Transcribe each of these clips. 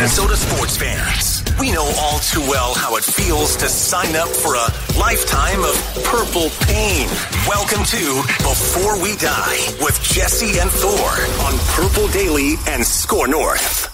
Minnesota sports fans, we know all too well how it feels to sign up for a lifetime of purple pain. Welcome to Before We Die with Jesse and Thor on Purple Daily and Score North.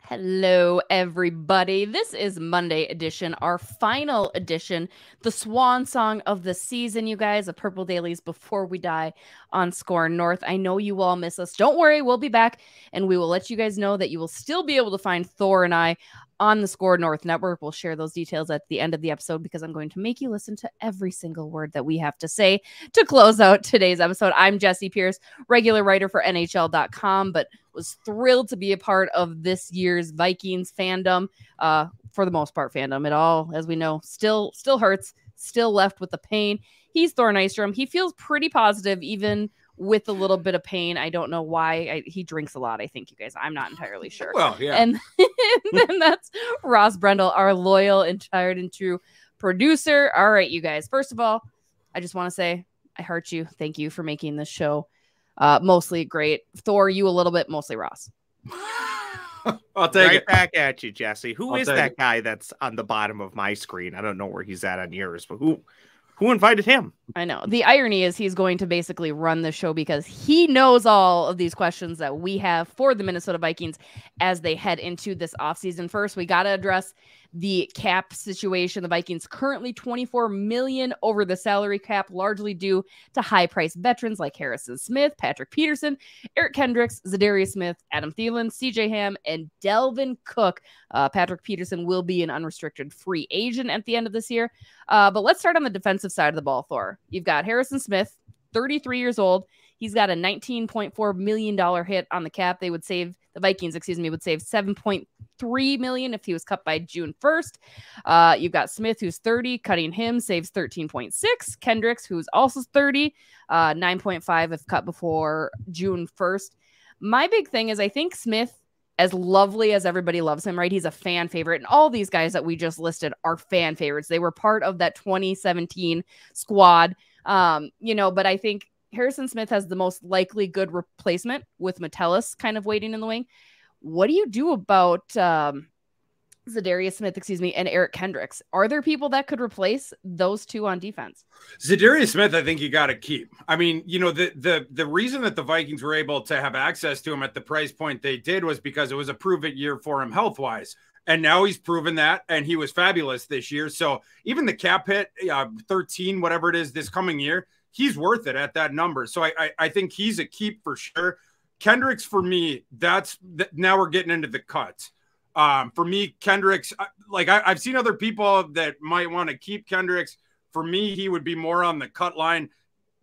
Hello, everybody. This is Monday edition, our final edition, the swan song of the season, you guys, of Purple Daily's Before We Die on Score North. I know you all miss us. Don't worry, we'll be back, and we will let you guys know that you will still be able to find Thor and I on the Score North Network. We'll share those details at the end of the episode because I'm going to make you listen to every single word that we have to say to close out today's episode. I'm Jesse Pierce, regular writer for NHL.com, but was thrilled to be a part of this year's Vikings fandom. For the most part, fandom. It all, as we know, still hurts, still left with the pain. He's Thor Nystrom. He feels pretty positive, even with a little bit of pain. I don't know why. He drinks a lot, I think, you guys. I'm not entirely sure. Well, yeah. And then that's Ross Brendel, our loyal and tried and true producer. All right, you guys. First of all, I just want to say I heart you. Thank you for making this show mostly great. Thor, you a little bit, mostly Ross. I'll take it. Back at you, Jesse. Who I'll is take that it. guy that's on the bottom of my screen? I don't know where he's at on yours, but who invited him? I know. The irony is he's going to basically run the show because he knows all of these questions that we have for the Minnesota Vikings as they head into this offseason. First, we got to address the cap situation. The Vikings currently $24 million over the salary cap, largely due to high-priced veterans like Harrison Smith, Patrick Peterson, Eric Kendricks, Zadarius Smith, Adam Thielen, CJ Ham, and Delvin Cook. Patrick Peterson will be an unrestricted free agent at the end of this year. But let's start on the defensive side of the ball, Thor. You've got Harrison Smith, 33 years old. He's got a $19.4 million hit on the cap. The Vikings would save $7.3 million if he was cut by June 1st. You've got Smith, who's 30, cutting him saves $13.6. Kendricks, who's also 30, 9.5 if cut before June 1st. My big thing is I think Smith, as lovely as everybody loves him, right? He's a fan favorite. And all these guys that we just listed are fan favorites. They were part of that 2017 squad. But I think Harrison Smith has the most likely good replacement with Metellus kind of waiting in the wing. What do you do about Zadarius Smith, and Eric Kendricks? Are there people that could replace those two on defense? Zadarius Smith, I think you got to keep. I mean, the reason that the Vikings were able to have access to him at the price point they did was because it was a prove-it year for him health-wise. And now he's proven that, and he was fabulous this year. So even the cap hit, 13, whatever it is this coming year, he's worth it at that number. So I think he's a keep for sure. Kendricks, for me, now we're getting into the cuts. For me, Kendricks, I've seen other people that might want to keep Kendricks. For me, he would be more on the cut line.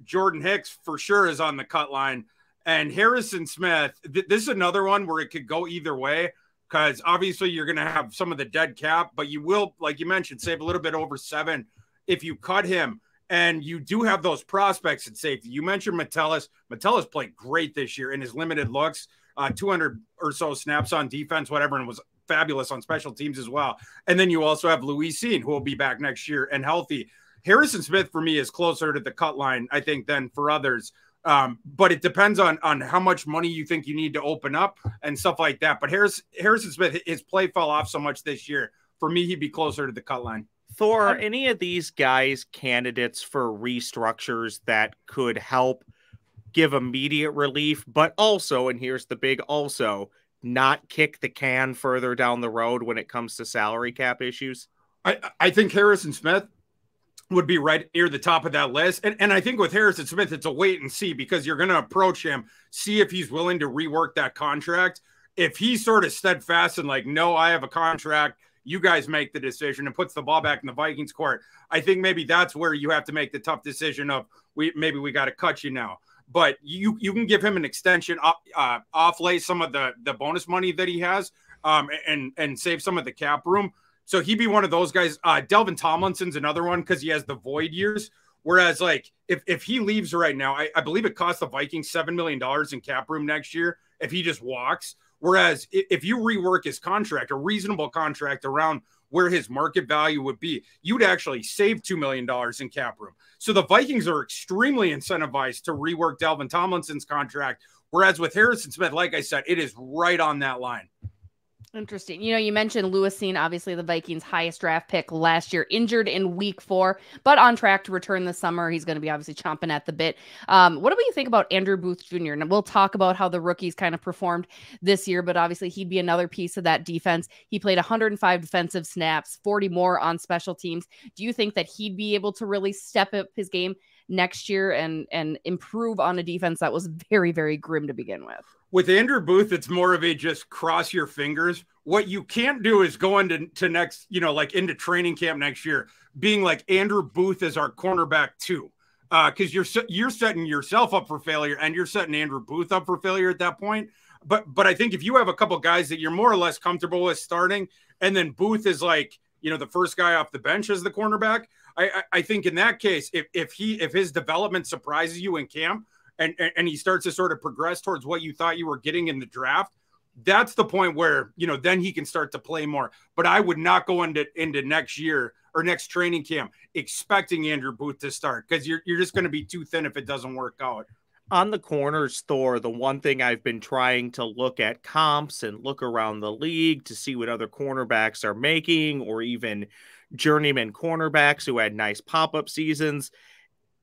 Jordan Hicks for sure is on the cut line. And Harrison Smith, this is another one where it could go either way because obviously you're going to have some of the dead cap, but you will, like you mentioned, save a little bit over $7 if you cut him. And you do have those prospects at safety. You mentioned Metellus. Metellus played great this year in his limited looks, 200 or so snaps on defense, whatever, and was fabulous on special teams as well. And then you also have Luis Seen, who will be back next year and healthy. Harrison Smith, for me, is closer to the cut line, I think, than for others. But it depends on how much money you think you need to open up and stuff like that. But Harrison Smith, his play fell off so much this year. For me, he'd be closer to the cut line. Thor, are any of these guys candidates for restructures that could help give immediate relief, but also, and here's the big also, not kick the can further down the road when it comes to salary cap issues? I think Harrison Smith would be right near the top of that list. And I think with Harrison Smith, it's a wait and see because you're going to approach him, see if he's willing to rework that contract. If he's sort of steadfast and like, no, I have a contract, you guys make the decision, and puts the ball back in the Vikings court, I think maybe that's where you have to make the tough decision of maybe we got to cut you now. But you can give him an extension, offlay some of the bonus money that he has, and save some of the cap room. So he'd be one of those guys. Delvin Tomlinson's another one because he has the void years. Whereas, like, if he leaves right now, I believe it costs the Vikings $7 million in cap room next year if he just walks. Whereas if you rework his contract, a reasonable contract around where his market value would be, you'd actually save $2 million in cap room. So the Vikings are extremely incentivized to rework Delvin Tomlinson's contract. Whereas with Harrison Smith, like I said, it is right on that line. Interesting. You mentioned Lewisine, obviously the Vikings' highest draft pick last year, injured in week 4, but on track to return this summer. He's going to be obviously chomping at the bit. What do you think about Andrew Booth Jr.? And we'll talk about how the rookies kind of performed this year, but obviously he'd be another piece of that defense. He played 105 defensive snaps, 40 more on special teams. Do you think that he'd be able to really step up his game next year and improve on a defense that was very, very grim to begin with? With Andrew Booth, it's more of a just cross your fingers. What you can't do is go into next, like into training camp next year, being like Andrew Booth is our cornerback too. Because you're setting yourself up for failure and you're setting Andrew Booth up for failure at that point. But I think if you have a couple guys that you're more or less comfortable with starting, and then Booth is like, the first guy off the bench as the cornerback, I think in that case, if his development surprises you in camp, and he starts to sort of progress towards what you thought you were getting in the draft, that's the point where, then he can start to play more. But I would not go into next year or next training camp expecting Andrew Booth to start, because you're just going to be too thin if it doesn't work out. On the corners, Thor, the one thing I've been trying to look at comps and look around the league to see what other cornerbacks are making, or even journeyman cornerbacks who had nice pop-up seasons.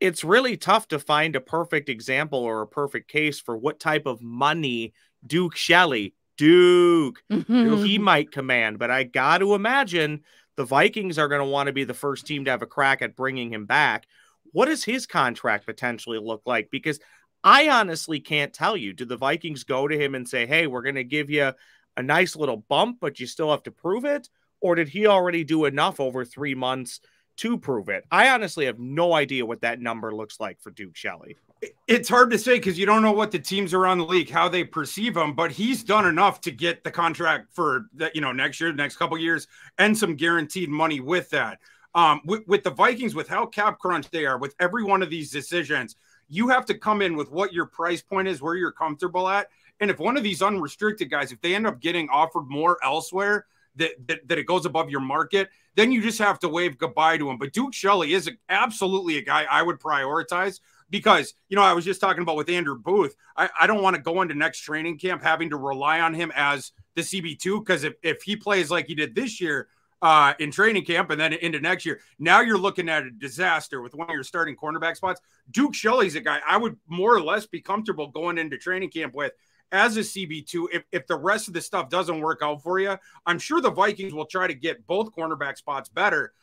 It's really tough to find a perfect example or a perfect case for what type of money Duke Shelley, he might command. But I got to imagine the Vikings are going to want to be the first team to have a crack at bringing him back. What does his contract potentially look like? Because I honestly can't tell you. Do the Vikings go to him and say, hey, we're going to give you a nice little bump, but you still have to prove it? Or did he already do enough over 3 months to prove it? I honestly have no idea what that number looks like for Duke Shelley. It's hard to say because you don't know what the teams around the league, how they perceive him, but he's done enough to get the contract for that, next year, next couple of years, and some guaranteed money with that. With the Vikings, with how cap crunch they are, with every one of these decisions, you have to come in with what your price point is, where you're comfortable at. And if one of these unrestricted guys, if they end up getting offered more elsewhere, that it goes above your market, then you just have to wave goodbye to him. But Duke Shelley is absolutely a guy I would prioritize, because, I was just talking about with Andrew Booth, I don't want to go into next training camp having to rely on him as the CB2, because if he plays like he did this year in training camp and then into next year, now you're looking at a disaster with one of your starting cornerback spots. Duke Shelley's a guy I would more or less be comfortable going into training camp with as a CB2. If the rest of the stuff doesn't work out for you, I'm sure the Vikings will try to get both cornerback spots better,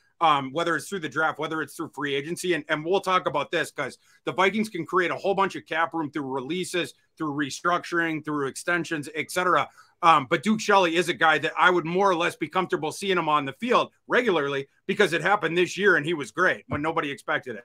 whether it's through the draft, whether it's through free agency. And we'll talk about this because the Vikings can create a whole bunch of cap room through releases, through restructuring, through extensions, etc. But Duke Shelley is a guy that I would more or less be comfortable seeing him on the field regularly, because it happened this year and he was great when nobody expected it.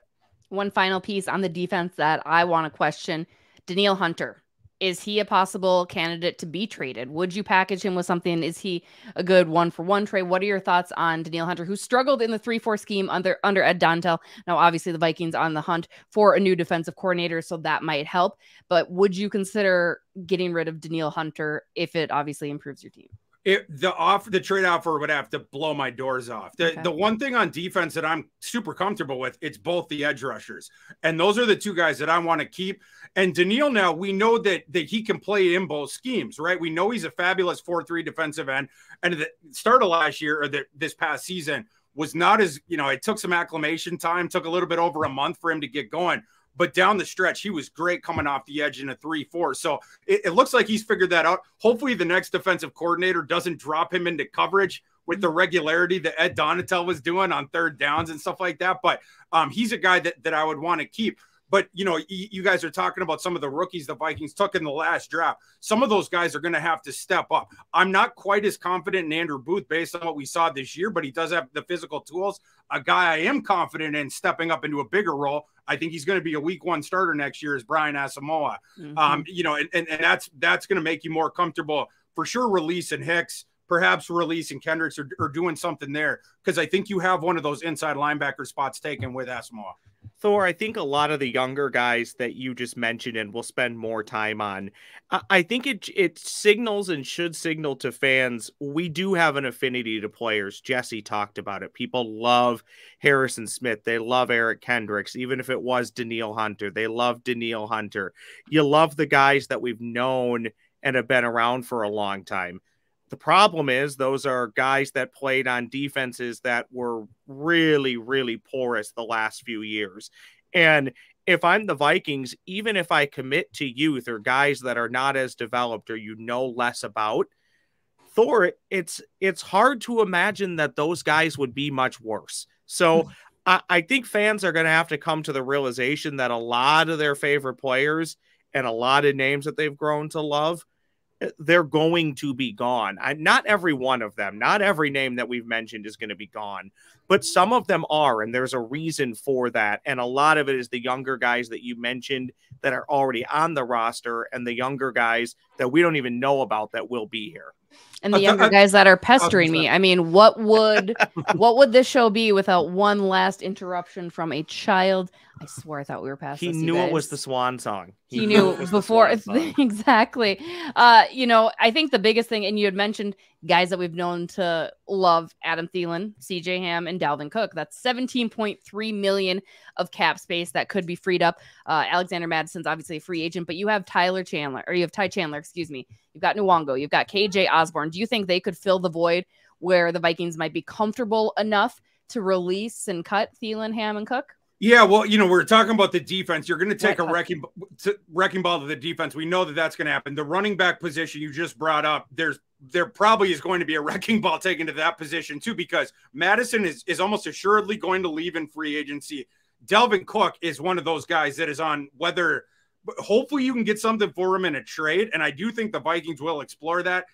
One final piece on the defense that I want to question, Danielle Hunter. Is he a possible candidate to be traded? Would you package him with something? Is he a good 1-for-1 trade? What are your thoughts on Danielle Hunter, who struggled in the 3-4 scheme under Ed Dontel? Now, obviously, the Vikings on the hunt for a new defensive coordinator, so that might help. But would you consider getting rid of Danielle Hunter if it obviously improves your team? The trade offer would have to blow my doors off. The one thing on defense that I'm super comfortable with, it's both the edge rushers. And those are the two guys that I want to keep. And Danielle, now we know that he can play in both schemes, right? We know he's a fabulous 4-3 defensive end. And at the start of last year, or this past season, was not as, it took some acclimation time, took a little bit over a month for him to get going. But down the stretch, he was great coming off the edge in a 3-4. So it looks like he's figured that out. Hopefully the next defensive coordinator doesn't drop him into coverage with the regularity that Ed Donatel was doing on third downs and stuff like that. But he's a guy that I would want to keep. But, you guys are talking about some of the rookies the Vikings took in the last draft. Some of those guys are going to have to step up. I'm not quite as confident in Andrew Booth based on what we saw this year, but he does have the physical tools. A guy I am confident in stepping up into a bigger role, I think he's going to be a week 1 starter next year, is Brian Asamoah. And that's going to make you more comfortable for sure. Releasing Hicks, perhaps releasing Kendricks or doing something there, because I think you have one of those inside linebacker spots taken with Asamoah. Thor, I think a lot of the younger guys that you just mentioned and we'll spend more time on, I think it signals and should signal to fans we do have an affinity to players. Jesse talked about it. People love Harrison Smith. They love Eric Kendricks. Even if it was Danielle Hunter, they love Danielle Hunter. You love the guys that we've known and have been around for a long time. The problem is those are guys that played on defenses that were really, really porous the last few years. And if I'm the Vikings, even if I commit to youth or guys that are not as developed or less about, Thor, it's hard to imagine that those guys would be much worse. So I think fans are going to have to come to the realization that a lot of their favorite players and a lot of names that they've grown to love, they're going to be gone. Not every one of them, not every name that we've mentioned is going to be gone, but some of them are, and there's a reason for that. And a lot of it is the younger guys that you mentioned that are already on the roster and the younger guys that we don't even know about that will be here. And the younger guys that are pestering me. I mean, what would this show be without one last interruption from a child? I swear I thought we were past this. He knew it was the swan song. He knew before. Exactly. I think the biggest thing, and you had mentioned guys that we've known to love, Adam Thielen, CJ Ham, and Dalvin Cook. That's $17.3 million of cap space that could be freed up. Alexander Madison's obviously a free agent, but you have Ty Chandler, excuse me. You've got Nwango, you've got KJ Osborne. Do you think they could fill the void where the Vikings might be comfortable enough to release and cut Thielen, Ham, and Cook? Yeah, well, we're talking about the defense. You're going to take a wrecking ball to the defense. We know that that's going to happen. The running back position you just brought up, there probably is going to be a wrecking ball taken to that position too, because Madison is almost assuredly going to leave in free agency. Dalvin Cook is one of those guys that is on whether – hopefully you can get something for him in a trade, and I do think the Vikings will explore that.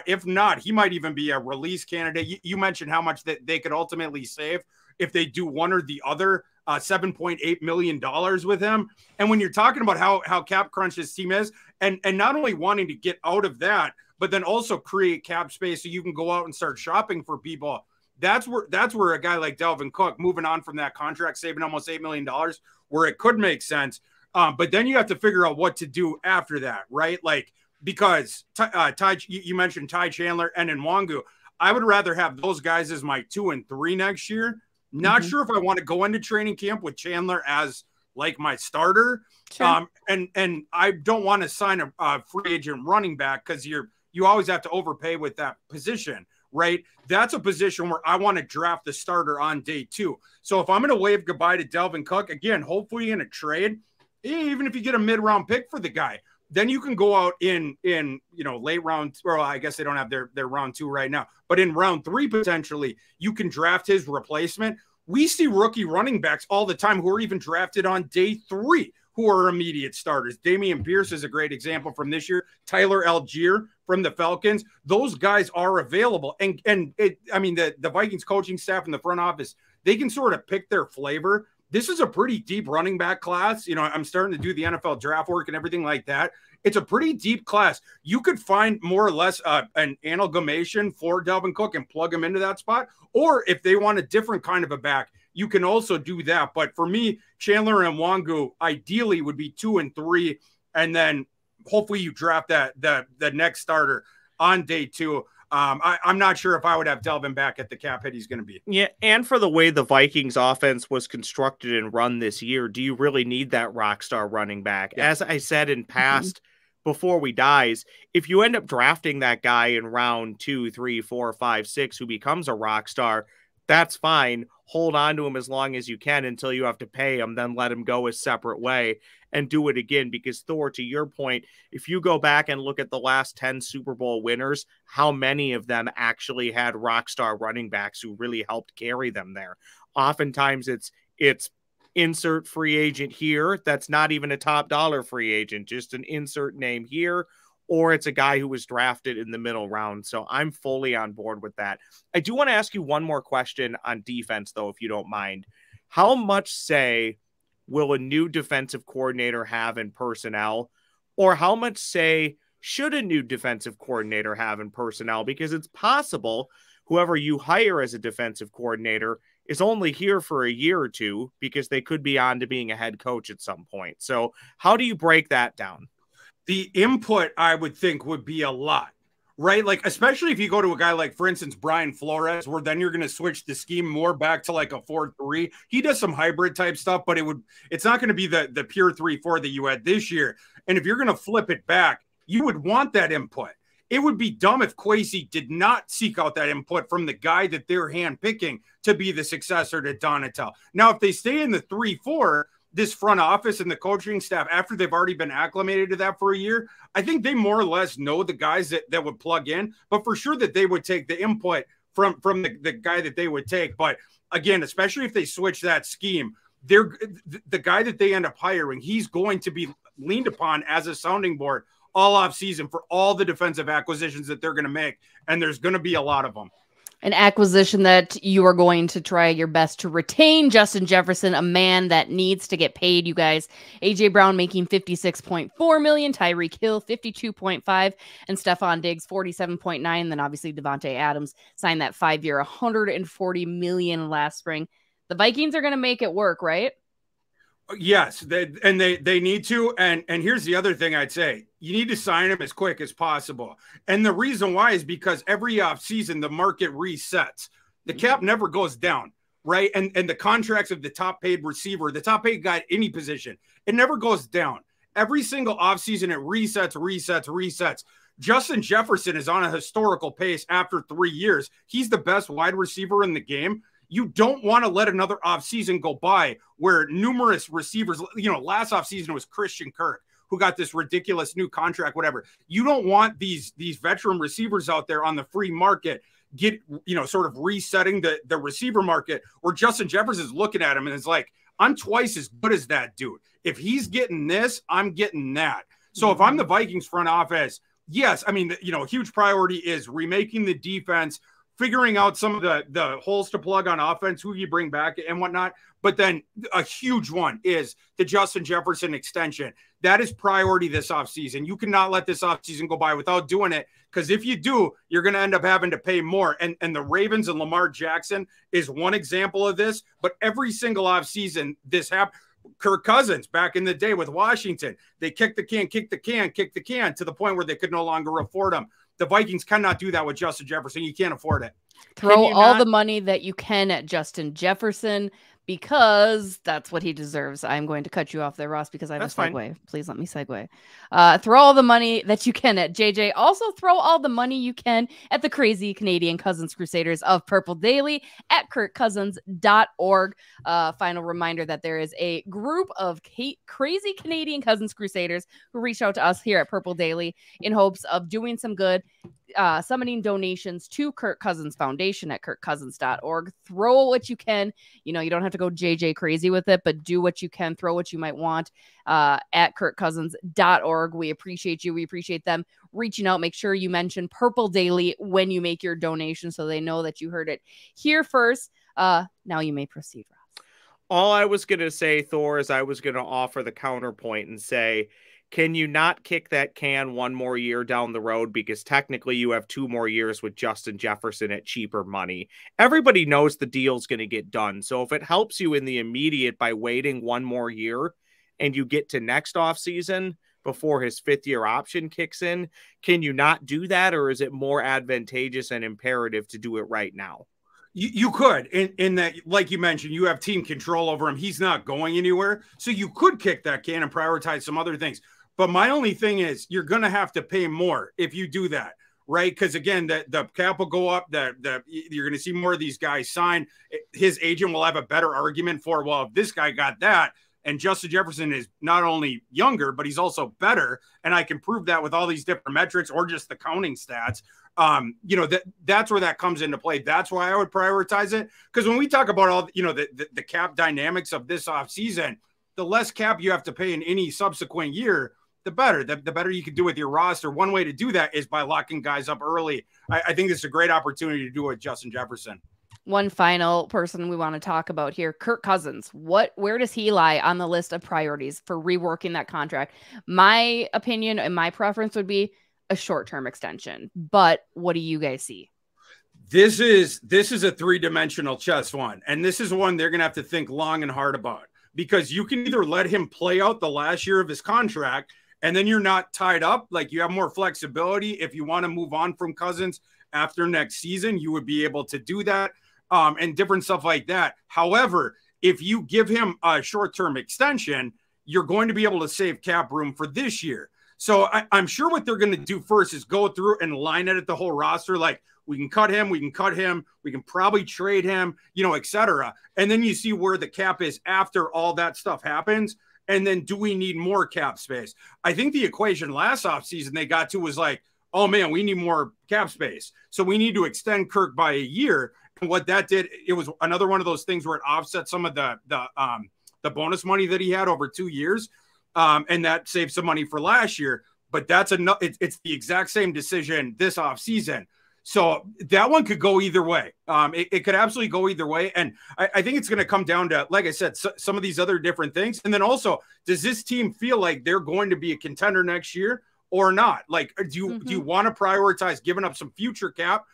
If not, he might even be a release candidate. You mentioned how much that they could ultimately save if they do one or the other. $7.8 million with him. And when you're talking about how cap crunch this team is, and not only wanting to get out of that, but then also create cap space so you can go out and start shopping for people. That's where a guy like Dalvin Cook, moving on from that contract, saving almost $8 million, where it could make sense. But then you have to figure out what to do after that, right? Like, because you mentioned Ty Chandler and Nwangu. I would rather have those guys as my 2 and 3 next year. Not sure if I want to go into training camp with Chandler as like my starter. Sure. And I don't want to sign a free agent running back because you always have to overpay with that position, right? That's a position where I want to draft the starter on day 2. So if I'm going to wave goodbye to Dalvin Cook, again, hopefully in a trade, even if you get a mid-round pick for the guy, then you can go out in late round. Well, I guess they don't have their round 2 right now, but in round 3 potentially you can draft his replacement. We see rookie running backs all the time who are even drafted on day 3 who are immediate starters. Dameon Pierce is a great example from this year. Tyler Algier from the Falcons. Those guys are available, and the Vikings coaching staff and the front office, they can sort of pick their flavor. This is a pretty deep running back class. I'm starting to do the NFL draft work and everything like that. It's a pretty deep class. You could find more or less an amalgamation for Dalvin Cook and plug him into that spot. Or if they want a different kind of a back, you can also do that. But for me, Chandler and Nwangu ideally would be 2 and 3. And then hopefully you draft the next starter on day 2. I'm not sure if I would have Dalvin back at the cap hit he's going to be. Yeah, and for the way the Vikings offense was constructed and run this year, do you really need that rock star running back? Yeah. As I said in past, before we dies, if you end up drafting that guy in round 2, 3, 4, 5, 6, who becomes a rock star, that's fine. Hold on to him as long as you can until you have to pay him, then let him go a separate way and do it again. Because Thor, to your point, if you go back and look at the last 10 Super Bowl winners, how many of them actually had rock star running backs who really helped carry them there? Oftentimes it's insert free agent here. That's not even a top dollar free agent, just an insert name here. Or it's a guy who was drafted in the middle round. So I'm fully on board with that. I do want to ask you one more question on defense, though, if you don't mind. How much say will a new defensive coordinator have in personnel? Or how much say should a new defensive coordinator have in personnel? Because it's possible whoever you hire as a defensive coordinator is only here for a year or two because they could be on to being a head coach at some point. So how do you break that down? The input, I would think, would be a lot, right? Like, especially if you go to a guy like, for instance, Brian Flores, where then you're going to switch the scheme more back to like a 4-3. He does some hybrid type stuff, but it's not going to be the pure 3-4 that you had this year. And if you're going to flip it back, you would want that input. it would be dumb if Kwesi did not seek out that input from the guy that they're handpicking to be the successor to Donatel. Now, if they stay in the 3-4, this front office and the coaching staff, after they've already been acclimated to that for a year, I think they more or less know the guys that would plug in, but for sure that they would take the input from the guy that they would take. But again, especially if they switch that scheme, the guy that they end up hiring, he's going to be leaned upon as a sounding board all off season for all the defensive acquisitions that they're going to make. And there's going to be a lot of them. An acquisition that you are going to try your best to retain. Justin Jefferson, a man that needs to get paid, you guys. AJ Brown making $56.4 million, Tyreek Hill 52.5, and Stephon Diggs 47.9. Then obviously Devontae Adams signed that 5-year, $140 million last spring. The Vikings are going to make it work, right? Yes, they need to. And here's the other thing I'd say. You need to sign him as quick as possible. And the reason why is because every offseason, the market resets. The cap never goes down, right? And the contracts of the top paid receiver, the top paid guy at any position, it never goes down. Every single offseason, it resets. Justin Jefferson is on a historical pace after 3 years. He's the best wide receiver in the game. You don't want to let another offseason go by where numerous receivers, last offseason was Christian Kirk, who got this ridiculous new contract, whatever. You don't want these veteran receivers out there on the free market sort of resetting the receiver market where Justin Jefferson's looking at him and is like, I'm twice as good as that dude. If he's getting this, I'm getting that. So if I'm the Vikings front office, yes, I mean, a huge priority is remaking the defense, figuring out some of the holes to plug on offense, who you bring back and whatnot. But then a huge one is the Justin Jefferson extension. That is priority this offseason. You cannot let this offseason go by without doing it, because if you do, you're going to end up having to pay more. And the Ravens and Lamar Jackson is one example of this. But every single offseason, this happened. Kirk Cousins back in the day with Washington, they kicked the can to the point where they could no longer afford them. The Vikings cannot do that with Justin Jefferson. You can't afford it. Throw all the money that you can at Justin Jefferson, because that's what he deserves. I'm going to cut you off there, Ross, because I have a segue. Fine. Please let me segue. Throw all the money that you can at JJ. Also throw all the money you can at the crazy Canadian Cousins Crusaders of Purple Daily at kirkcousins.org. Final reminder that there is a group of crazy Canadian Cousins Crusaders who reached out to us here at Purple Daily in hopes of doing some good, summoning donations to Kirk Cousins Foundation at kirkcousins.org. Throw what you can. You don't have to go JJ crazy with it, but do what you can. Throw what you might want at kirkcousins.org. We appreciate you. We appreciate them reaching out. Make sure you mention Purple Daily when you make your donation so they know that you heard it here first. Now you may proceed, Ross. All I was going to say, Thor, is I was going to offer the counterpoint and say, can you not kick that can one more year down the road? Because technically you have 2 more years with Justin Jefferson at cheaper money. Everybody knows the deal's going to get done. So if it helps you in the immediate by waiting 1 more year and you get to next offseason before his 5th-year option kicks in, can you not do that? Or is it more advantageous and imperative to do it right now? You could, in that, like you mentioned, you have team control over him. He's not going anywhere. So you could kick that can and prioritize some other things. But my only thing is you're going to have to pay more if you do that, right? Because, again, the cap will go up. You're going to see more of these guys sign. His agent will have a better argument for, well, if this guy got that, and Justin Jefferson is not only younger, but he's also better, and I can prove that with all these different metrics or just the counting stats, that's where that comes into play. That's why I would prioritize it. Because when we talk about all, the cap dynamics of this offseason, the less cap you have to pay in any subsequent year, the better. The better you can do with your roster. One way to do that is by locking guys up early. I think this is a great opportunity to do it with Justin Jefferson. One final person we want to talk about here, Kirk Cousins. Where does he lie on the list of priorities for reworking that contract? My opinion and my preference would be a short-term extension. But what do you guys see? This is a 3-dimensional chess one. And this is one they're going to have to think long and hard about, because you can either let him play out the last year of his contract and then you're not tied up. Like, you have more flexibility. If you want to move on from Cousins after next season, you would be able to do that, and different stuff like that. However, if you give him a short-term extension, you're going to be able to save cap room for this year. So I'm sure what they're going to do first is go through and line edit the whole roster. Like, we can cut him, we can probably trade him, et cetera. And then you see where the cap is after all that stuff happens. And then do we need more cap space? I think the equation last offseason they got to was like, oh man, we need more cap space. So we need to extend Kirk by a year. And what that did, it was another one of those things where it offset some of the bonus money that he had over 2 years. And that saved some money for last year. But that's it's the exact same decision this offseason. So that one could go either way. It could absolutely go either way. And I think it's going to come down to, like I said, some of these other different things. And then also, does this team feel like they're going to be a contender next year or not? Like, do you want to prioritize giving up some future cap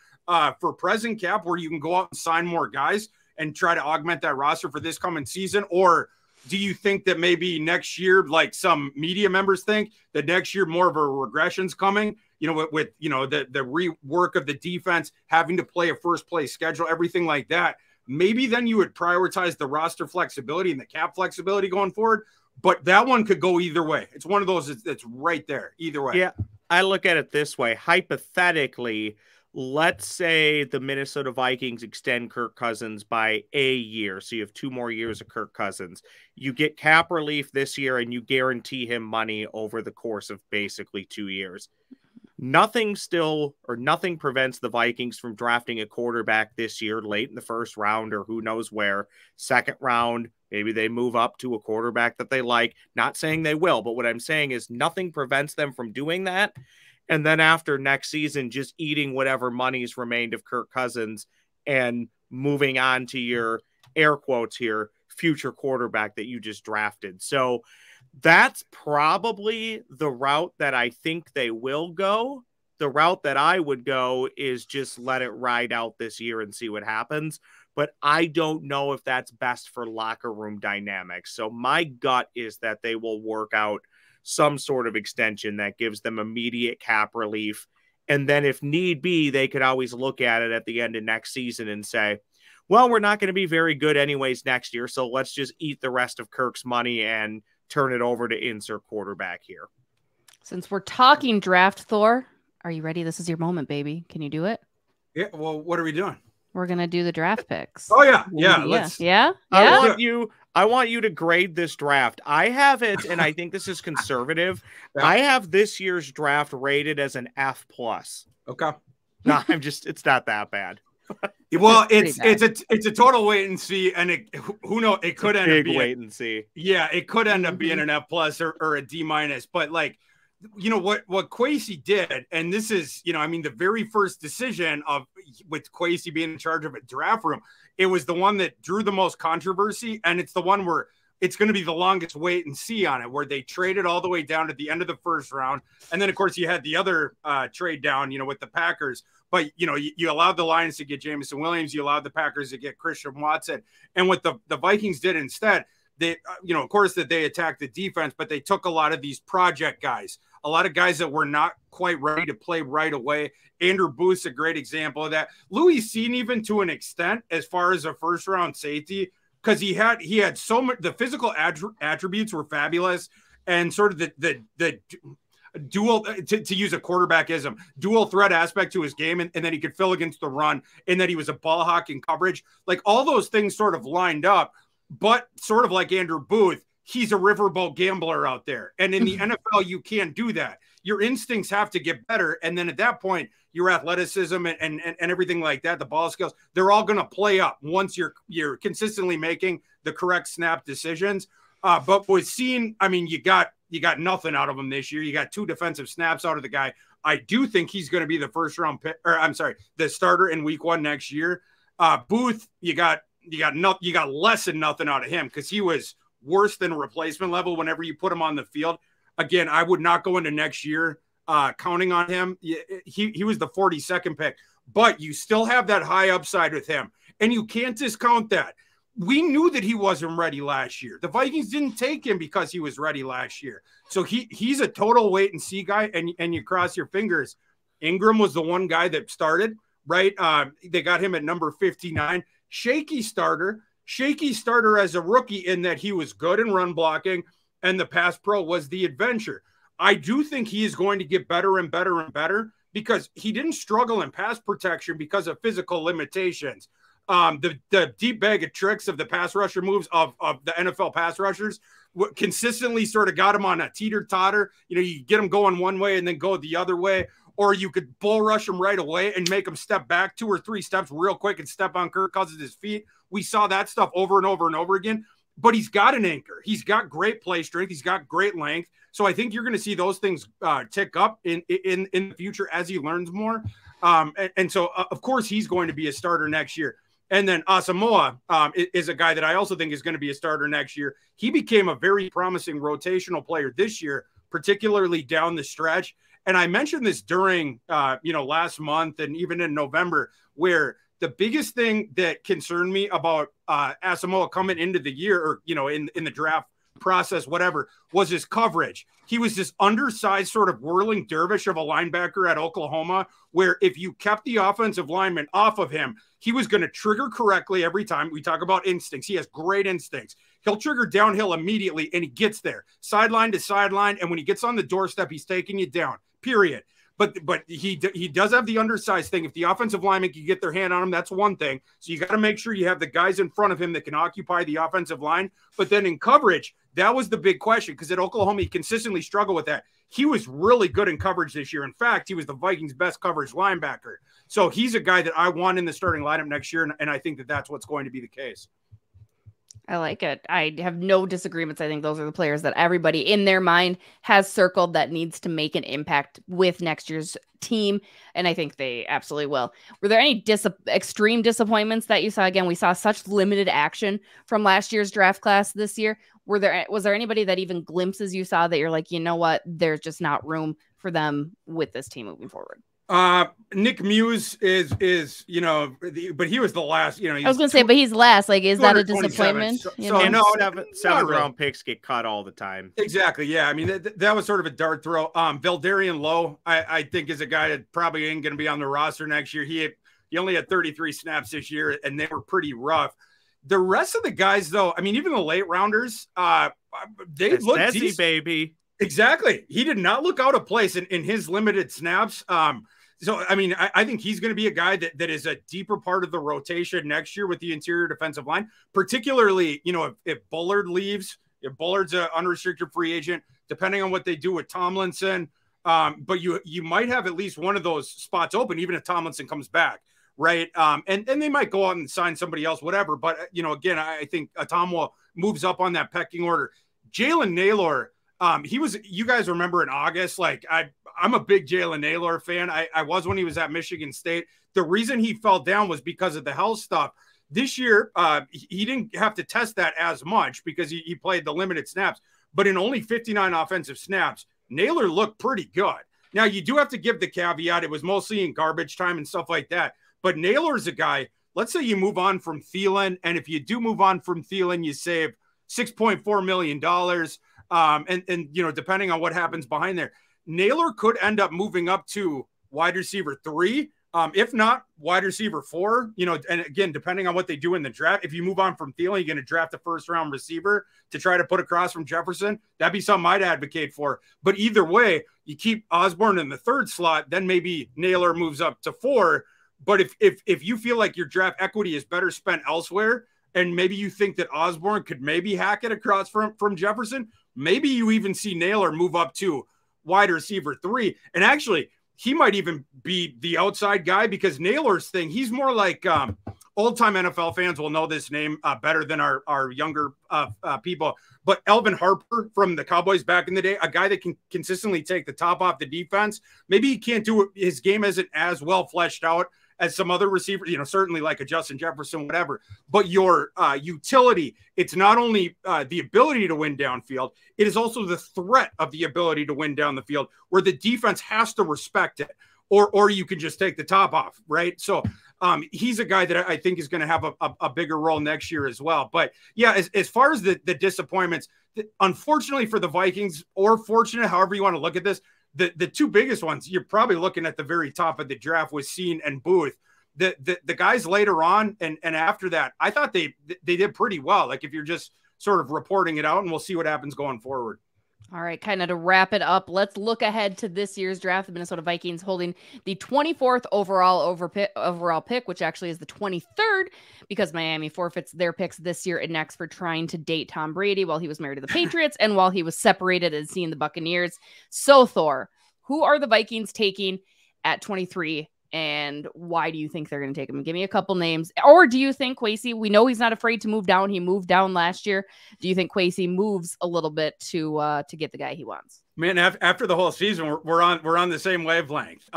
for present cap where you can go out and sign more guys and try to augment that roster for this coming season? Or do you think that maybe next year, like some media members think, that next year more of a regression's coming, with the rework of the defense, having to play a first place schedule, everything like that? Maybe then you would prioritize the roster flexibility and the cap flexibility going forward. But that one could go either way. It's one of those that's right there either way. Yeah, I look at it this way. Hypothetically, let's say the Minnesota Vikings extend Kirk Cousins by a year. So you have 2 more years of Kirk Cousins. You get cap relief this year and you guarantee him money over the course of basically 2 years. Nothing prevents the Vikings from drafting a quarterback this year, late in the first round, or who knows where, second round. Maybe they move up to a quarterback that they like. Not saying they will, but what I'm saying is nothing prevents them from doing that. And then after next season, just eating whatever money's remained of Kirk Cousins and moving on to your, air quotes here, future quarterback that you just drafted. So that's probably the route that I think they will go. The route that I would go is just let it ride out this year and see what happens. But I don't know if that's best for locker room dynamics. So my gut is that they will work out some sort of extension that gives them immediate cap relief. And then if need be, they could always look at it at the end of next season and say, well, we're not going to be very good anyways next year, so let's just eat the rest of Kirk's money and turn it over to insert quarterback here. Since we're talking draft, Thor, are you ready? This is your moment, baby. Can you do it? Yeah. Well, what are we doing? We're going to do the draft picks. Oh, yeah. Yeah. I want you to grade this draft. I have it, and I think this is conservative. Yeah. I have this year's draft rated as an F+. Okay. No, it's not that bad. Well, it's a total wait and see, and who knows, it could end up being wait and see. Yeah, it could end up being an F+ or a D-. But like, what Kwesi did, and this is, the very first decision with Kwesi being in charge of a draft room, it was the one that drew the most controversy, and it's the one where it's going to be the longest wait and see on it, where they traded all the way down to the end of the first round. And then, of course, you had the other trade down, with the Packers. But, you allowed the Lions to get Jameson Williams. You allowed the Packers to get Christian Watson. And what the Vikings did instead, they, of course, that they attacked the defense, but they took a lot of these project guys, a lot of guys that were not quite ready to play right away. Andrew Booth's a great example of that. Louis Sean, even to an extent, as far as a first-round safety, because he had so much, the physical attributes were fabulous, and sort of the dual, to use a quarterbackism, dual threat aspect to his game, and then he could fill against the run, and that he was a ball hawk in coverage. Like, all those things sort of lined up, but sort of like Andrew Booth, he's a riverboat gambler out there. And in the NFL, you can't do that. Your instincts have to get better. And then at that point, your athleticism and everything like that, the ball skills, they're all going to play up once you're consistently making the correct snap decisions. But with Sean, you got nothing out of him this year. You got 2 defensive snaps out of the guy. I do think he's going to be the first-round pick, the starter in week 1 next year. Booth, you got less than nothing out of him, because he was worse than replacement level whenever you put him on the field. Again, I would not go into next year counting on him. He was the 42nd pick, but you still have that high upside with him, and you can't discount that. We knew that he wasn't ready last year. The Vikings didn't take him because he was ready last year. So he's a total wait and see guy, and you cross your fingers. Ingram was the one guy that started, right? They got him at number 59. Shaky starter as a rookie, in that he was good in run blocking, and the pass pro was the adventure. I do think he is going to get better and better and better because he didn't struggle in pass protection because of physical limitations. The deep bag of tricks of the pass rusher moves of the NFL pass rushers consistently sort of got him on a teeter-totter. You know, you get him going one way and then go the other way, or you could bull rush him right away and make him step back 2 or 3 steps real quick and step on Kirk Cousins' feet. We saw that stuff over and over and over again, but he's got an anchor. He's got great play strength. He's got great length. So I think you're going to see those things tick up in the future as he learns more. And so, of course, he's going to be a starter next year. And then Asamoah is a guy that I also think is going to be a starter next year. He became a very promising rotational player this year, particularly down the stretch. And I mentioned this during, last month and even in November, where the biggest thing that concerned me about Asamoah coming into the year or, in the draft process, whatever, was his coverage. He was this undersized sort of whirling dervish of a linebacker at Oklahoma, where if you kept the offensive lineman off of him, he was going to trigger correctly every time. We talk about instincts. He has great instincts. He'll trigger downhill immediately, and he gets there, sideline to sideline. And when he gets on the doorstep, he's taking you down, period. But he does have the undersized thing. If the offensive lineman can get their hand on him, that's one thing. So you got to make sure you have the guys in front of him that can occupy the offensive line. But then in coverage, that was the big question, because at Oklahoma, he consistently struggled with that. He was really good in coverage this year. In fact, he was the Vikings' best coverage linebacker. So he's a guy that I want in the starting lineup next year, and I think that that's what's going to be the case. I like it. I have no disagreements. I think those are the players that everybody in their mind has circled that needs to make an impact with next year's team. And I think they absolutely will. Were there any extreme disappointments that you saw? Again, we saw such limited action from last year's draft class this year. Was there anybody that even glimpses you saw that you're like, you know what, there's just not room for them with this team moving forward? Nick Muse is but he was the last, I was going to say, but he's last. Like, is that a disappointment? So seventh round picks get cut all the time. Exactly. Yeah. I mean, that was sort of a dart throw. Valdarian Lowe, I think is a guy that probably ain't going to be on the roster next year. He only had 33 snaps this year, and they were pretty rough. The rest of the guys, though, I mean, even the late rounders, they look decent, baby. Exactly. He did not look out of place in his limited snaps. So, I mean, I think he's going to be a guy that is a deeper part of the rotation next year with the interior defensive line, particularly, if Bullard leaves, if Bullard's an unrestricted free agent, depending on what they do with Tomlinson. But you might have at least one of those spots open, even if Tomlinson comes back. Right. And they might go out and sign somebody else, whatever. But, again, I think Atomwa moves up on that pecking order. Jalen Naylor, you guys remember in August, like I'm a big Jalen Naylor fan. I was when he was at Michigan State. The reason he fell down was because of the health stuff. This year, he didn't have to test that as much because he played the limited snaps. But in only 59 offensive snaps, Naylor looked pretty good. Now, you do have to give the caveat. It was mostly in garbage time and stuff like that. But Naylor's a guy, let's say you move on from Thielen. And if you do move on from Thielen, you save $6.4 million. And depending on what happens behind there, Naylor could end up moving up to wide receiver 3, if not wide receiver 4, and again, depending on what they do in the draft. If you move on from Thielen, you're going to draft a first-round receiver to try to put across from Jefferson. That'd be something I'd advocate for. But either way, you keep Osborne in the 3rd slot, then maybe Naylor moves up to 4. But if you feel like your draft equity is better spent elsewhere, and maybe you think that Osborne could maybe hack it across from Jefferson, maybe you even see Naylor move up to wide receiver 3. And actually, he might even be the outside guy, because Naylor's thing, he's more like old-time NFL fans will know this name better than our younger people. But Elvin Harper from the Cowboys back in the day, a guy that can consistently take the top off the defense. Maybe he can't do it. His game isn't as well fleshed out as some other receivers, certainly like a Justin Jefferson, whatever. But your utility, it's not only the ability to win downfield, it is also the threat of the ability to win down the field, where the defense has to respect it, or you can just take the top off, right? So he's a guy that I think is going to have a bigger role next year as well. But yeah, as far as the disappointments, unfortunately for the Vikings, or fortunate, however you want to look at this, the two biggest ones, you're probably looking at the very top of the draft with Cine and Booth. The guys later on and after that, I thought they did pretty well. Like, if you're just sort of reporting it out, and we'll see what happens going forward. All right, kind of to wrap it up, let's look ahead to this year's draft. The Minnesota Vikings holding the 24th overall pick, which actually is the 23rd because Miami forfeits their picks this year and next for trying to date Tom Brady while he was married to the Patriots and while he was separated and seeing the Buccaneers. So, Thor, who are the Vikings taking at 23? And why do you think they're going to take him? Give me a couple names. Or do you think Kwesi, we know he's not afraid to move down. He moved down last year. Do you think Kwesi moves a little bit to get the guy he wants? Man, after the whole season, we're on the same wavelength.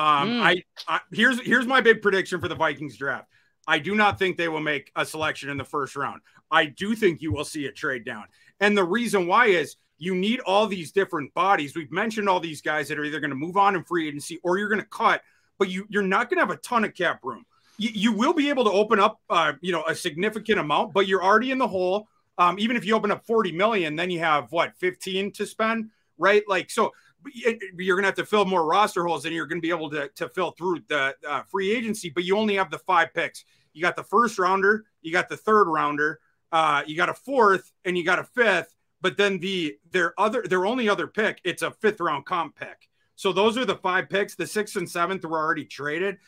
Here's my big prediction for the Vikings draft. I do not think they will make a selection in the first round. I do think you will see a trade down. And the reason why is you need all these different bodies. We've mentioned all these guys that are either going to move on in free agency or you're going to cut, but you're not going to have a ton of cap room. You will be able to open up, a significant amount, but you're already in the hole. Even if you open up 40 million, then you have 15 to spend, right? Like, so you're going to have to fill more roster holes and you're going to be able to fill through the free agency, but you only have the 5 picks. You got the first rounder, you got the third rounder, you got a fourth, and you got a fifth, but then their only other pick, it's a 5th round comp pick. So those are the 5 picks. The 6th and 7th were already traded.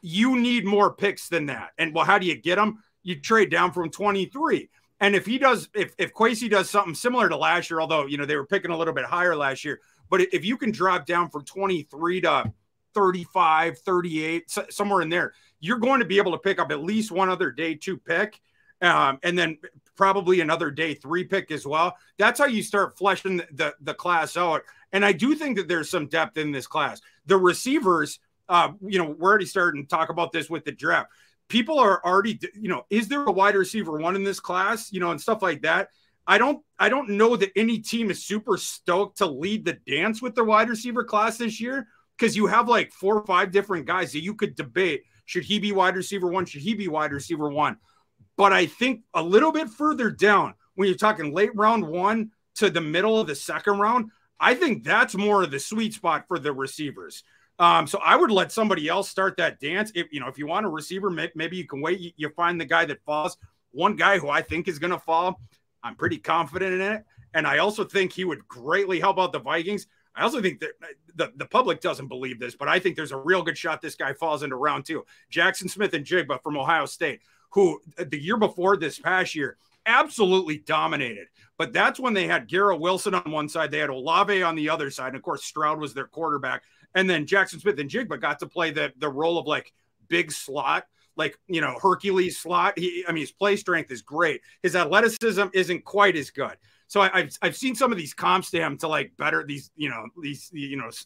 You need more picks than that. And well, how do you get them? You trade down from 23. And if Kwesi does something similar to last year, although, they were picking a little bit higher last year, but if you can drop down from 23 to 35, 38, somewhere in there, you're going to be able to pick up at least one other day 2 pick. And then probably another day 3 pick as well. That's how you start fleshing the class out. And I do think that there's some depth in this class. The receivers, we're already starting to talk about this with the draft. People are already, is there a wide receiver 1 in this class, and stuff like that. I don't know that any team is super stoked to lead the dance with their wide receiver class this year because you have like 4 or 5 different guys that you could debate. Should he be wide receiver 1? Should he be wide receiver 1? But I think a little bit further down, when you're talking late round 1 to the middle of the 2nd round, I think that's more of the sweet spot for the receivers. So I would let somebody else start that dance. If you want a receiver, maybe you can wait. You find the guy that falls. One guy who I think is going to fall, I'm pretty confident in it. And I also think he would greatly help out the Vikings. I also think that the public doesn't believe this, but I think there's a real good shot this guy falls into round 2. Jackson Smith-Njigba from Ohio State, who the year before this past year absolutely dominated. But that's when they had Garrett Wilson on one side. They had Olave on the other side. And, of course, Stroud was their quarterback. And then Jackson Smith-Njigba got to play the role of, like, big slot, like, Hercules slot. His play strength is great. His athleticism isn't quite as good. So I've seen some of these comps to him to, like, better these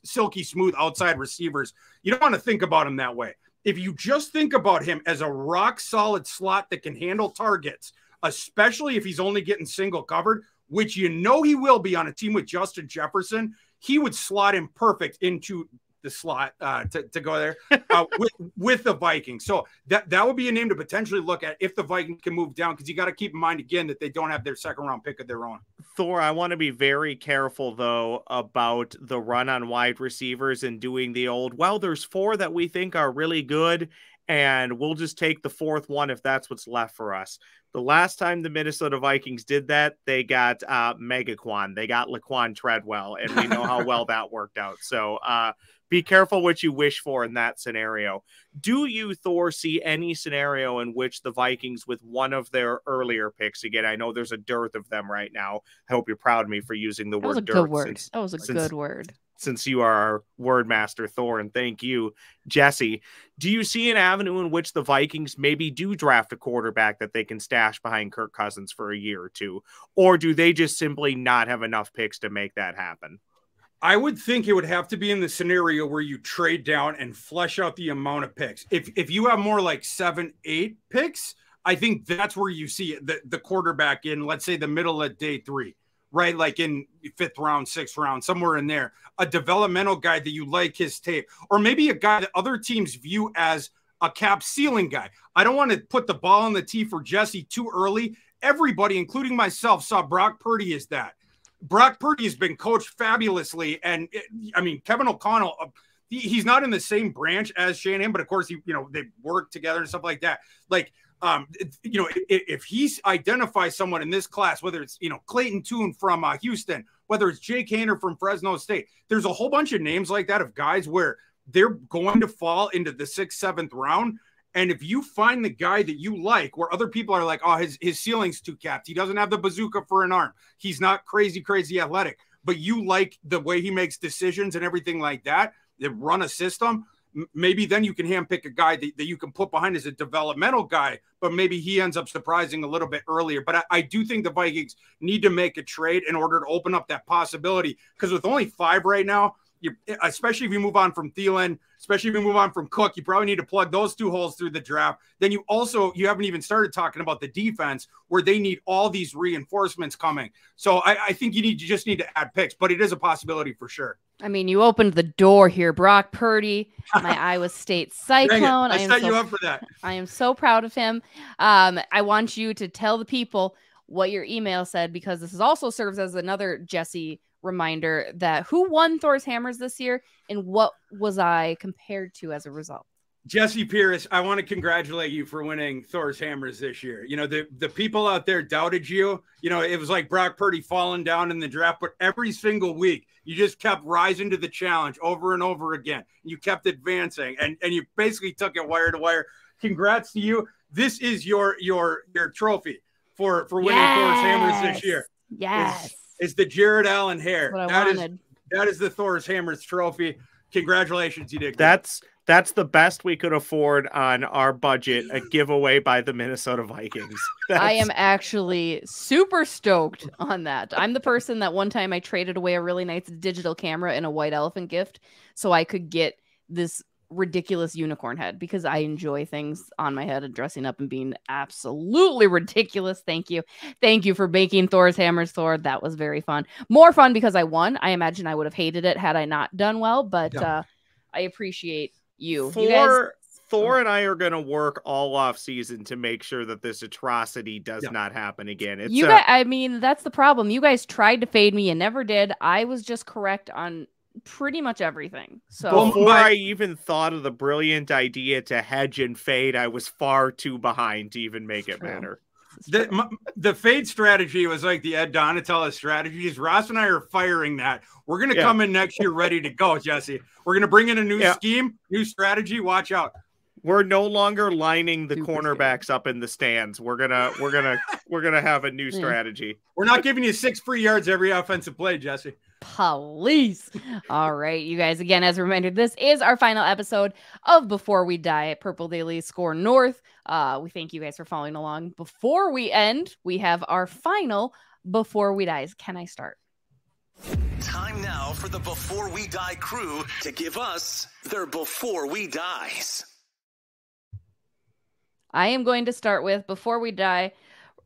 silky smooth outside receivers. You don't want to think about him that way. If you just think about him as a rock solid slot that can handle targets, especially if he's only getting single covered, which he will be on a team with Justin Jefferson, he would slot him perfect into the slot to go there with the Vikings. So that would be a name to potentially look at if the Vikings can move down, because you got to keep in mind, again, that they don't have their 2nd round pick of their own. Thor, I want to be very careful, though, about the run on wide receivers and doing the old, there's 4 that we think are really good, and we'll just take the 4th one if that's what's left for us. The last time the Minnesota Vikings did that, they got Megaquan. They got Laquan Treadwell, and we know how well that worked out. So be careful what you wish for in that scenario. Do you, Thor, see any scenario in which the Vikings, with one of their earlier picks, again, I know there's a dearth of them right now. I hope you're proud of me for using the word dearth. That was a good word. Since you are our word master, Thor, and thank you, Jesse. Do you see an avenue in which the Vikings maybe do draft a quarterback that they can stash behind Kirk Cousins for a year or 2? Or do they just simply not have enough picks to make that happen? I would think it would have to be in the scenario where you trade down and flesh out the amount of picks. If you have more like 7, 8 picks, I think that's where you see the quarterback in, let's say, the middle of day 3. Right, like in 5th round, 6th round, somewhere in there, a developmental guy that you like his tape, or maybe a guy that other teams view as a cap ceiling guy. I don't want to put the ball on the tee for Jesse too early. Everybody, including myself, saw Brock Purdy as that. Brock Purdy has been coached fabulously, and Kevin O'Connell, he's not in the same branch as Shanahan, but of course, they work together and stuff like that. Like, if he identifies someone in this class, whether it's, Clayton Tune from Houston whether it's Jake Haener from Fresno State. There's a whole bunch of names like that of guys where they're going to fall into the 6th, 7th round. And if you find the guy that you like, where other people are like, oh, his ceiling's too capped. He doesn't have the bazooka for an arm. He's not crazy athletic, but you like the way he makes decisions and everything like that, that run a system, maybe then you can handpick a guy that you can put behind as a developmental guy, but maybe he ends up surprising a little bit earlier. But I do think the Vikings need to make a trade in order to open up that possibility, because with only 5 right now, especially if you move on from Thielen, especially if you move on from Cook, you probably need to plug those 2 holes through the draft. Then you haven't even started talking about the defense, where they need all these reinforcements coming. So I think you just need to add picks, but it is a possibility for sure. I mean, you opened the door here. Brock Purdy, my Iowa State Cyclone. I set you up for that. I am so proud of him. I want you to tell the people what your email said, because this also serves as another Jesse reminder that who won Thor's Hammers this year and what was I compared to as a result. Jesse Pierce, I want to congratulate you for winning Thor's Hammers this year. You know, the people out there doubted you. You know, it was like Brock Purdy falling down in the draft, but every single week you just kept rising to the challenge over and over again. You kept advancing, and you basically took it wire to wire. Congrats to you. This is your trophy for winning Thor's Hammers this year. Yes. It's the Jared Allen hair. That is the Thor's Hammers trophy. Congratulations, you did. That's the best we could afford on our budget, a giveaway by the Minnesota Vikings. I am actually super stoked on that. I'm the person that one time I traded away a really nice digital camera and a white elephant gift so I could get this ridiculous unicorn head, because I enjoy things on my head and dressing up and being absolutely ridiculous. Thank you for making Thor's Hammers, Thor. That was very fun. More fun because I won. I imagine I would have hated it had I not done well, but I appreciate you. Thor and I are going to work all off season to make sure that this atrocity does not happen again. I mean, that's the problem. You guys tried to fade me and never did. I was just correct on pretty much everything. So before I even thought of the brilliant idea to hedge and fade, I was far too behind to even make it matter. The fade strategy was like the Ed Donatella strategies. Ross and I are firing that. We're going to come in next year ready to go, Jesse. We're going to bring in a new scheme, new strategy. Watch out. We're no longer lining the cornerbacks up in the stands. We're gonna have a new strategy. We're not giving you 6 free yards every offensive play, Jesse. Police. All right, you guys, again, as a reminder, this is our final episode of Before We Die at Purple Daily Score North. We thank you guys for following along. Before we end, we have our final Before We Die. Can I start? Time now for the Before We Die crew to give us their Before We Dies. I am going to start with, before we die,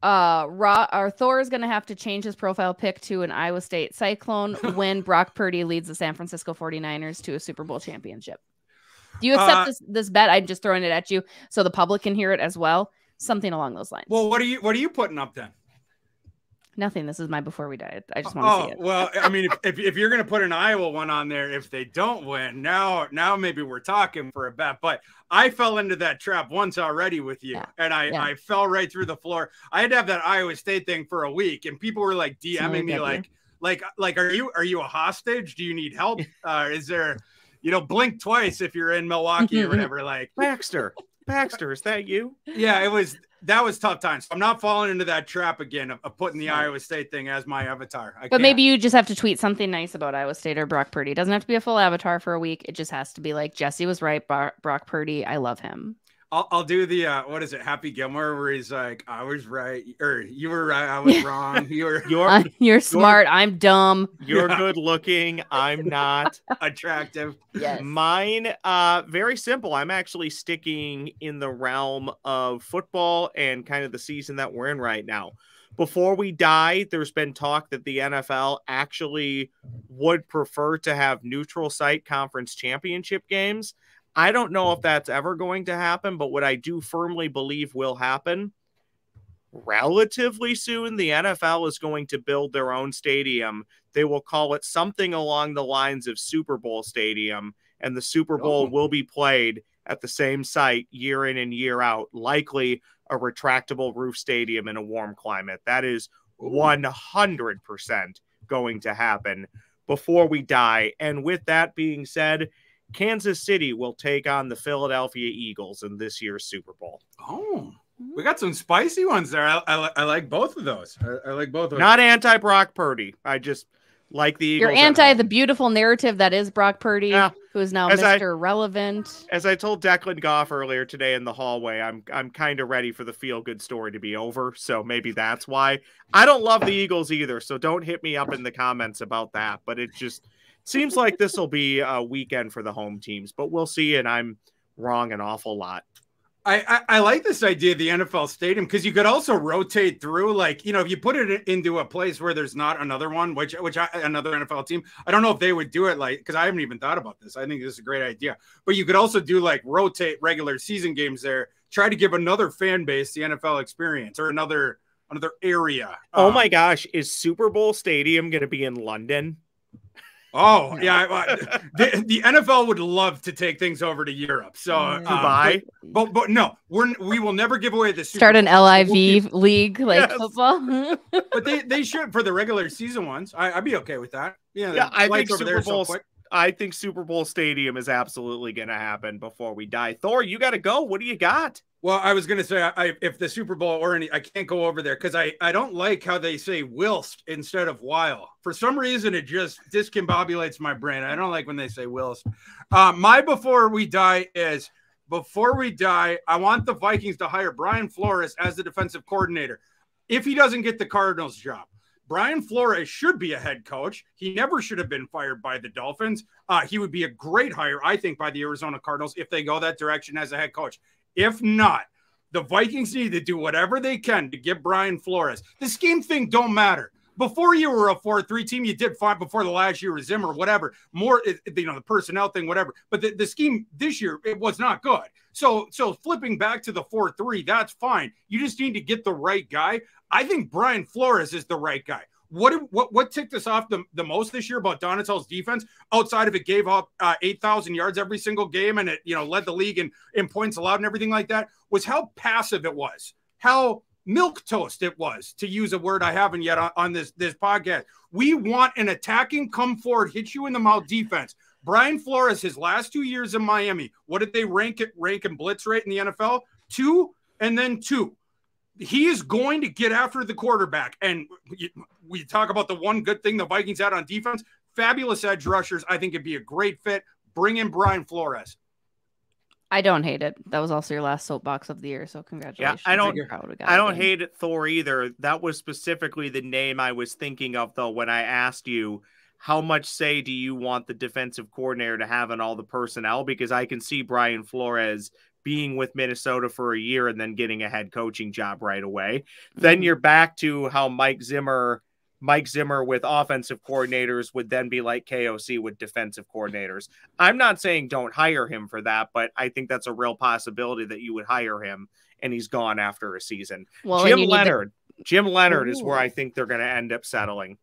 Thor is going to have to change his profile pic to an Iowa State Cyclone when Brock Purdy leads the San Francisco 49ers to a Super Bowl championship. Do you accept this bet? I'm just throwing it at you so the public can hear it as well. Something along those lines. Well, what are you putting up then? Nothing. This is my Before We Die. I just want to see it. Well, I mean, if you're going to put an Iowa one on there, if they don't win, now maybe we're talking for a bet. But I fell into that trap once already with you, and I fell right through the floor. I had to have that Iowa State thing for a week, and people were like DMing me like, are you a hostage? Do you need help? Is there, blink twice if you're in Milwaukee or whatever. Like Baxter, is that you? Yeah, that was tough times. So I'm not falling into that trap again of putting the Iowa State thing as my avatar. But maybe you just have to tweet something nice about Iowa State or Brock Purdy. It doesn't have to be a full avatar for a week. It just has to be like, Jesse was right, Brock Purdy, I love him. I'll do the what is it, Happy Gilmore, where he's like, I was right, or you were right, I was wrong. You're smart, I'm dumb. You're good looking, I'm not. Attractive. Yes. Mine, very simple. I'm actually sticking in the realm of football and kind of the season that we're in right now. Before we die, there's been talk that the NFL actually would prefer to have neutral site conference championship games. I don't know if that's ever going to happen, but what I do firmly believe will happen relatively soon, the NFL is going to build their own stadium. They will call it something along the lines of Super Bowl Stadium, and the Super Bowl will be played at the same site year in and year out, likely a retractable roof stadium in a warm climate. That is 100% going to happen before we die. And with that being said, Kansas City will take on the Philadelphia Eagles in this year's Super Bowl. Oh, we got some spicy ones there. I like both of those. I like both of those. Not anti-Brock Purdy. I just like the Eagles. You're anti the beautiful narrative that is Brock Purdy, who is now Mr. Relevant. As I told Declan Goff earlier today in the hallway, I'm kind of ready for the feel-good story to be over, so maybe that's why. I don't love the Eagles either, so don't hit me up in the comments about that, but it just seems like this will be a weekend for the home teams, but we'll see, and I'm wrong an awful lot. I like this idea of the NFL stadium because you could also rotate through, like, you know, if you put it into a place where there's not another one, another NFL team, I don't know if they would do it, like, because I haven't even thought about this. I think this is a great idea. But you could also do like rotate regular season games there, try to give another fan base the NFL experience or another area. Oh my gosh, is Super Bowl Stadium going to be in London? Oh, yeah. The NFL would love to take things over to Europe. So Dubai. But no, we will never give away the Super Start an Bowl. LIV league like football. But they should for the regular season ones. I'd be okay with that. Yeah, I think Super Bowl Stadium is absolutely going to happen before we die. Thor, you got to go. What do you got? Well, I was going to say, if the Super Bowl I can't go over there because I don't like how they say whilst instead of while. For some reason, it just discombobulates my brain. I don't like when they say whilst. My before we die, I want the Vikings to hire Brian Flores as the defensive coordinator. If he doesn't get the Cardinals job, Brian Flores should be a head coach. He never should have been fired by the Dolphins. He would be a great hire, I think, by the Arizona Cardinals if they go that direction as a head coach. If not, the Vikings need to do whatever they can to get Brian Flores. The scheme thing don't matter. Before you were a 4-3 team, you did fine. Before the last year was Zimmer, whatever. More, the personnel thing, whatever. But the scheme this year, it was not good. So flipping back to the 4-3, that's fine. You just need to get the right guy. I think Brian Flores is the right guy. What ticked us off the most this year about Donatel's defense, outside of it gave up 8,000 yards every single game and it led the league in points allowed and everything like that, was how passive it was, how milquetoast it was, to use a word I haven't yet on this podcast. We want an attacking, come forward, hit you in the mouth defense. Brian Flores, his last 2 years in Miami, what did they rank in blitz rate in the NFL? 2 and then 2. He is going to get after the quarterback. And we talk about the one good thing the Vikings had on defense. Fabulous edge rushers. I think it'd be a great fit. Bring in Brian Flores. I don't hate it. That was also your last soapbox of the year, so congratulations. Yeah, I don't hate it, Thor, either. That was specifically the name I was thinking of, though, when I asked you how much say do you want the defensive coordinator to have in all the personnel, because I can see Brian Flores being with Minnesota for a year and then getting a head coaching job right away. Then you're back to how Mike Zimmer with offensive coordinators would then be like KOC with defensive coordinators. I'm not saying don't hire him for that, but I think that's a real possibility that you would hire him and he's gone after a season. Well, Jim Leonard is where I think they're going to end up settling.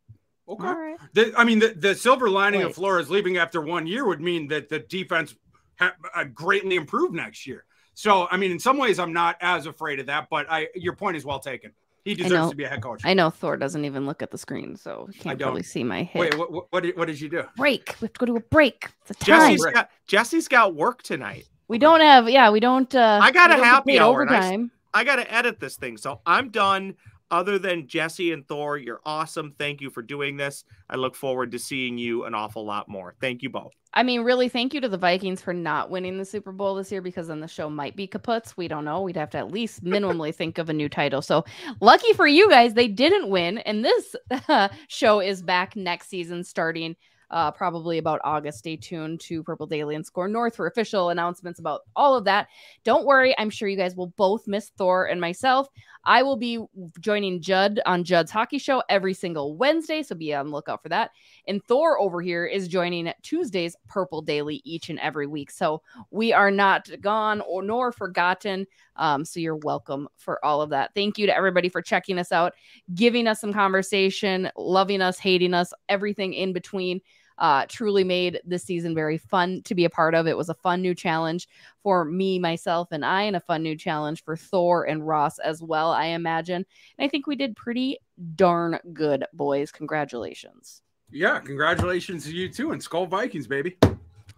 Okay. All right. The silver lining of Flores leaving after 1 year would mean that the defense greatly improved next year. So, in some ways I'm not as afraid of that, but your point is well taken. He deserves to be a head coach. I know Thor doesn't even look at the screen, so he can't really see my hit. Wait, what did you do? Break. We have to go to a break. It's a time. Jesse's got work tonight. We don't have, we don't. I got a happy hour. Overtime. I got to edit this thing, so I'm done. Other than Jesse and Thor, you're awesome. Thank you for doing this. I look forward to seeing you an awful lot more. Thank you both. Really, thank you to the Vikings for not winning the Super Bowl this year, because then the show might be kaputs. We don't know. We'd have to at least minimally think of a new title. So lucky for you guys, they didn't win. And this show is back next season starting probably about August. Stay tuned to Purple Daily and Score North for official announcements about all of that. Don't worry. I'm sure you guys will both miss Thor and myself. I will be joining Judd on Judd's Hockey Show every single Wednesday, so be on the lookout for that. And Thor over here is joining Tuesday's Purple Daily each and every week. So we are not gone nor forgotten. So you're welcome for all of that. Thank you to everybody for checking us out, giving us some conversation, loving us, hating us, everything in between. truly made this season very fun to be a part of. It was a fun new challenge for me, myself, and I, and a fun new challenge for Thor and Ross as well, I imagine. And I think we did pretty darn good, boys. Congratulations. Yeah, congratulations to you too, and Skull Vikings, baby.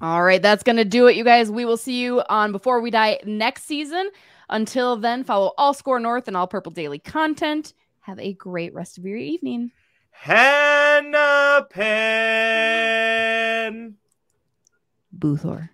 All right, that's going to do it, you guys. We will see you on Before We Die next season. Until then, follow All Score North and All Purple Daily content. Have a great rest of your evening. Hannah Pen. Boothor.